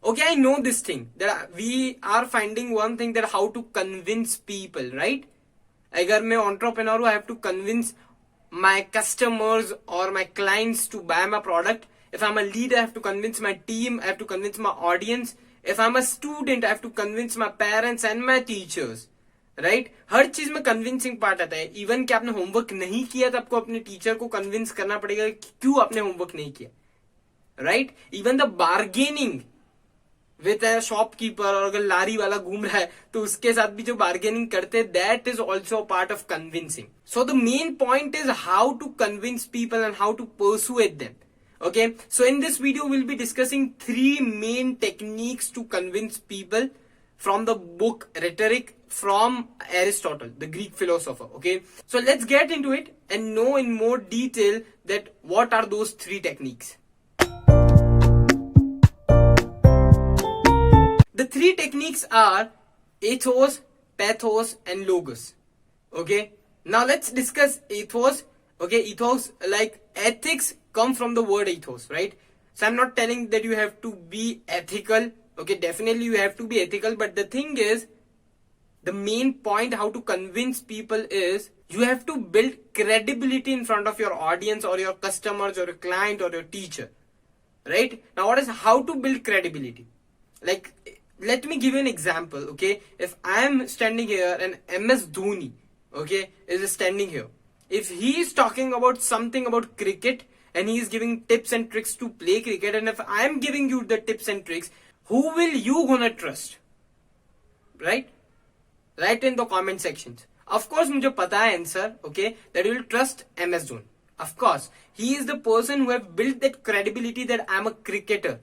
Okay, I know this thing that we are finding one thing that how to convince people, right? अगर मैं entrepreneur हूँ, I have to convince my customers or my clients to buy my product. If I'm a leader, I have to convince my team, I have to convince my audience. If I'm a student, I have to convince my parents and my teachers. Right हर चीज में convincing part आता है. Even कि आपने homework नहीं किया तो आपको अपने टीचर को कन्विंस करना पड़ेगा कि क्यों आपने होमवर्क नहीं किया. Right even the bargaining with a shopkeeper, और अगर लारी वाला घूम रहा है तो उसके साथ भी जो बार्गेनिंग करते हैं, that is also part of convincing. So the main point is how to convince people and how to persuade them. Okay, so in this video we'll be discussing 3 main techniques to convince people from the book Rhetoric from Aristotle, the Greek philosopher. Okay, so let's get into it and know in more detail that what are those 3 techniques. The 3 techniques are ethos, pathos and logos. Okay, now let's discuss ethos. Okay, ethos, like ethics come from the word ethos, right? So I'm not telling that you have to be ethical. Okay, definitely you have to be ethical, but the thing is, the main point how to convince people is you have to build credibility in front of your audience or your customers or your client or your teacher, right? Now what is how to build credibility? Like, let me give you an example. Okay, if I am standing here and MS Dhoni, okay, is standing here, if he is talking about something about cricket and he is giving tips and tricks to play cricket, and if I am giving you the tips and tricks, who will you gonna trust? Right? Write in the comment sections. Of course, मुझे पता है answer, okay, that you will trust MS Dhoni. Of course, he is the person who have built that credibility that I am a cricketer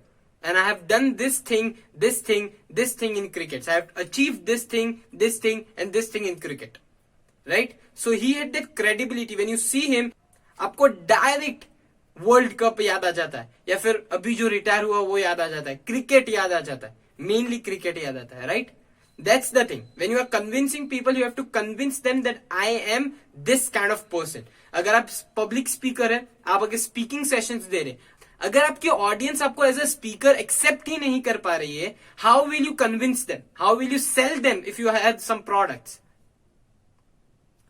and I have done this thing, this thing, this thing in cricket. So I have achieved this thing, and this thing in cricket. Right? So he had that credibility. When you see him, आपको direct world cup याद आ जाता है, या फिर अभी जो retire हुआ वो याद आ जाता है, क्रिकेट याद आ जाता है, मेनली क्रिकेट याद आता है. Right, that's the thing. When you are convincing people, you have to convince them that I am this kind of person. अगर आप पब्लिक स्पीकर है, आप अगर स्पीकिंग सेशंस दे रहे, अगर आपकी ऑडियंस आपको एज अ स्पीकर एक्सेप्ट ही नहीं कर पा रही है, how will you convince them, how will you sell them if you have some products.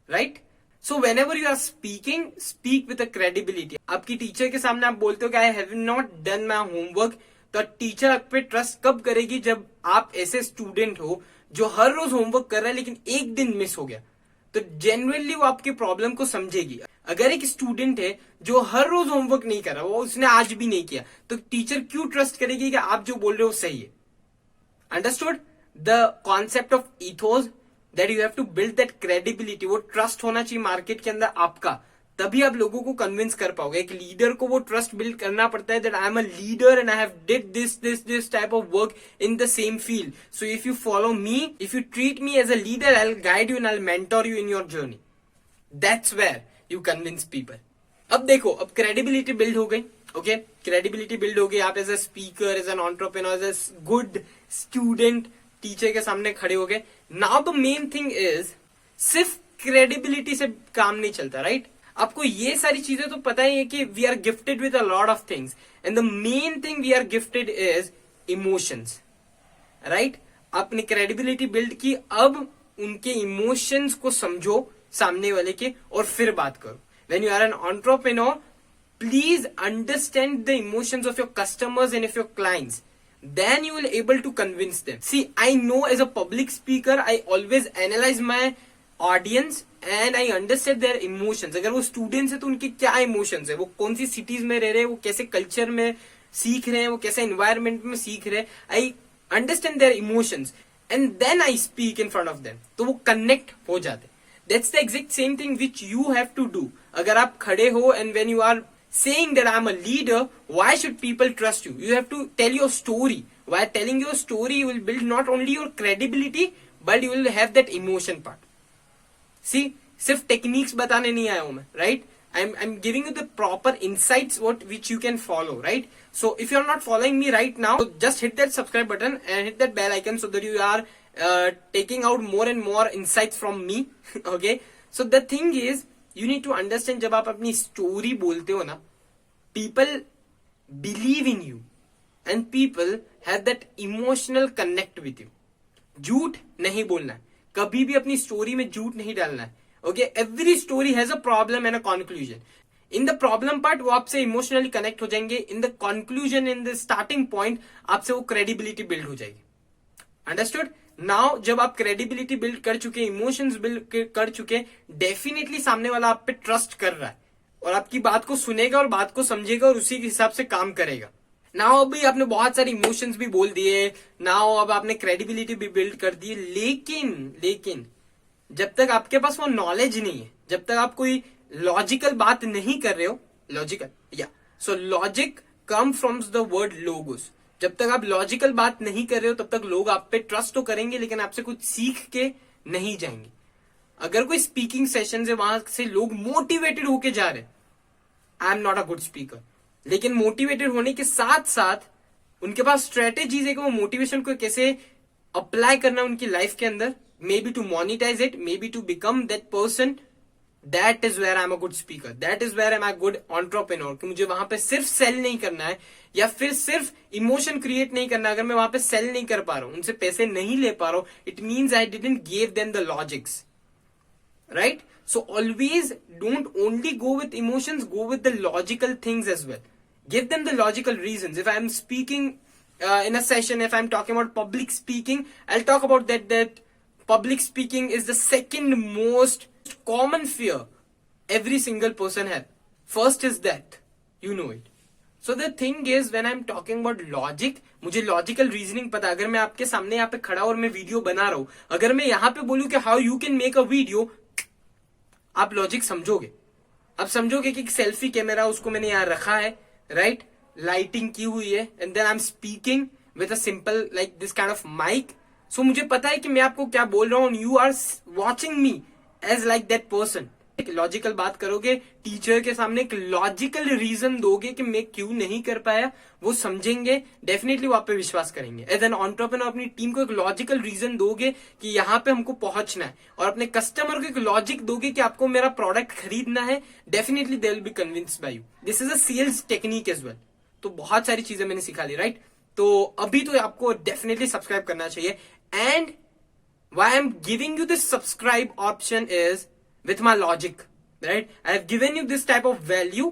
Right, so whenever you are speaking, speak with a credibility. आपकी teacher के सामने आप बोलते हो कि I have not done my homework, तो teacher आप पे ट्रस्ट कब करेगी? जब आप ऐसे स्टूडेंट हो जो हर रोज होमवर्क कर रहा है लेकिन एक दिन मिस हो गया, तो जेन्युइनली वो आपकी प्रॉब्लम को समझेगी. अगर एक स्टूडेंट है जो हर रोज होमवर्क नहीं कर रहा, वो उसने आज भी नहीं किया, तो टीचर क्यों ट्रस्ट करेगी कि आप जो बोल रहे हो सही है? Understood the concept of ethos, that you have to build that credibility. वो ट्रस्ट होना चाहिए मार्केट के अंदर आपका, तभी आप लोगों को कन्विंस कर पाओगे. एक लीडर को वो ट्रस्ट बिल्ड करना पड़ता है that I am a leader and I have did this type of work in the same field. So if you follow me, if you treat me as a leader, I will guide you and I will mentor you in your journey. That's where you convince people. अब देखो, अब credibility build हो गई. Okay, credibility build हो गई. आप as a speaker, as an entrepreneur, as a good student teacher के सामने खड़े हो गए. Now the main thing is, सिर्फ क्रेडिबिलिटी से काम नहीं चलता. राइट, आपको ये सारी चीजें तो पता ही है कि we are gifted with a lot of things, and the main thing we are gifted is emotions. Right, आपने क्रेडिबिलिटी बिल्ड की, अब उनके इमोशंस को समझो सामने वाले के, और फिर बात करो. When you are an entrepreneur, please understand the emotions of your customers and of your clients. Then you will able to convince them. See, I know as a public speaker, I always analyze my audience and I understand their emotions. अगर वो students है तो उनके क्या emotions है, वो कौन सी cities में रह रहे हैं, वो कैसे culture में सीख रहे हैं, वो कैसे environment में सीख रहे हैं. I understand their emotions and then I speak in front of them. तो वो connect हो जाते. That's the exact same thing which you have to do. अगर आप खड़े हो and when you are saying that I'm a leader, why should people trust you? You have to tell your story. While telling your story, you will build not only your credibility, but you will have that emotion part. See, सिर्फ techniques बताने नहीं आया हूं मैं, right? I'm giving you the proper insights which you can follow, right? So if you're not following me right now, just hit that subscribe button and hit that bell icon so that you are taking out more and more insights from me. Okay? So the thing is, you need to understand, जब आप अपनी story बोलते हो ना, people believe in you and people have that emotional connect with you. झूठ नहीं बोलना है, कभी भी अपनी स्टोरी में झूठ नहीं डालना है। Okay, every story has a problem and a conclusion. In the problem part वो आपसे इमोशनली कनेक्ट हो जाएंगे, in the conclusion, in the starting point आपसे वो क्रेडिबिलिटी बिल्ड हो जाएगी। अंडरस्टूड? नाउ जब आप क्रेडिबिलिटी बिल्ड कर चुके, इमोशंस बिल्ड कर चुके, डेफिनेटली सामने वाला आप पे ट्रस्ट कर रहा है और आपकी बात को सुनेगा और बात को समझेगा और उसी के हिसाब से काम करेगा। नाउ अभी आपने बहुत सारे इमोशंस भी बोल दिए, नाउ अब आपने क्रेडिबिलिटी भी बिल्ड कर दी, लेकिन जब तक आपके पास वो नॉलेज नहीं है, जब तक आप कोई लॉजिकल बात नहीं कर रहे हो, logical so logic come from the word logos. जब तक आप लॉजिकल बात नहीं कर रहे हो तब तक लोग आप पे ट्रस्ट तो करेंगे लेकिन आपसे कुछ सीख के नहीं जाएंगे। अगर कोई स्पीकिंग सेशन है वहां से लोग मोटिवेटेड होके जा रहे, I am not a good speaker, लेकिन मोटिवेटेड होने के साथ साथ उनके पास स्ट्रेटेजीज है कि वो मोटिवेशन को कैसे अप्लाई करना उनकी लाइफ के अंदर, maybe to monetize it, maybe to become that person, that is where I am a good speaker, that is where I am a good entrepreneur. कि मुझे वहां पे सिर्फ सेल नहीं करना है या फिर सिर्फ इमोशन क्रिएट नहीं करना। अगर मैं वहां पे सेल नहीं कर पा रहा हूं, उनसे पैसे नहीं ले पा रहा हूं, it means I didn't give them the logics, right? So always don't only go with emotions, go with the logical things as well. Give them the logical reasons. If I'm speaking in a session, if I'm talking about public speaking, I'll talk about that public speaking is the second most common fear every single person has. First is that, you know it. So the thing is, when I'm talking about logic, मुझे logical reasoning पता। अगर मैं आपके सामने यहाँ पे खड़ा और मैं वीडियो बना रहा हूं, अगर मैं यहाँ पे बोलूं कि how you can make a video, आप लॉजिक समझोगे। अब समझोगे कि सेल्फी कैमरा उसको मैंने यहां रखा है, राइट, लाइटिंग की हुई है, and then I am speaking with a simple like this kind of mic. So मुझे पता है कि मैं आपको क्या बोल रहा हूं, you are watching me as like that person. एक लॉजिकल बात करोगे, टीचर के सामने एक लॉजिकल रीजन दोगे कि मैं क्यों नहीं कर पाया, वो समझेंगे, डेफिनेटली वो आप पे विश्वास करेंगे। एज एन एंटरप्रेन्योर अपनी टीम को एक लॉजिकल रीजन दोगे कि यहाँ पे हमको पहुंचना है, और अपने कस्टमर को एक लॉजिक दोगे कि आपको मेरा प्रोडक्ट खरीदना है, definitely they will be convinced by you. This is a sales technique as well. तो बहुत सारी चीजें मैंने सिखा ली, राइट? तो अभी तो आपको डेफिनेटली सब्सक्राइब करना चाहिए। And why I'm giving you this subscribe option is with my logic, right? I have given you this type of value,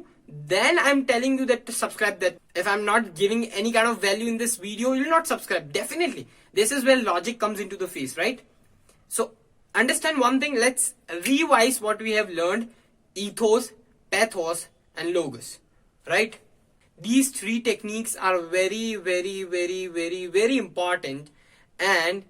then I'm telling you that to subscribe. That if I'm not giving any kind of value in this video, you'll not subscribe. Definitely, this is where logic comes into the face, right? So understand one thing, let's revise what we have learned: ethos, pathos and logos, right? These three techniques are very, very, very, very, very important and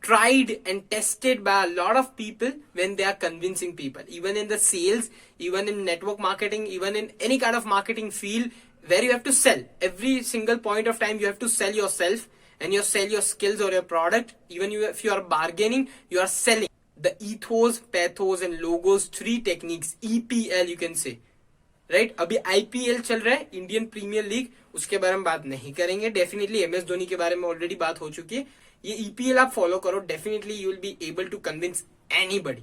tried and tested by a lot of people when they are convincing people, even in the sales, even in network marketing, even in any kind of marketing field where you have to sell. Every single point of time you have to sell yourself and you sell your skills or your product. Even if you are bargaining, you are selling. The ethos, pathos and logos, three techniques, EPL you can say, right? अभी IPL चल रहा है, Indian premiere league, उसके बारे में बात नहीं करेंगे। डेफिनेटली MS धोनी के बारे में ऑलरेडी बात हो चुकी है। ये EPL आप फॉलो करो, definitely you will be able to convince anybody,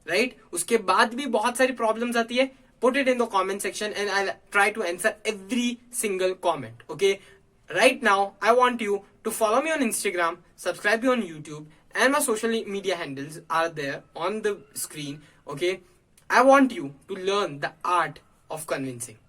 right? उसके बाद भी बहुत सारी प्रॉब्लम्स आती है, put it in the comment section and I try to answer every single comment, okay? Right now I want you to follow me on Instagram, subscribe me on YouTube, and my social media handles are there on the screen, okay? I want you to learn the art of convincing.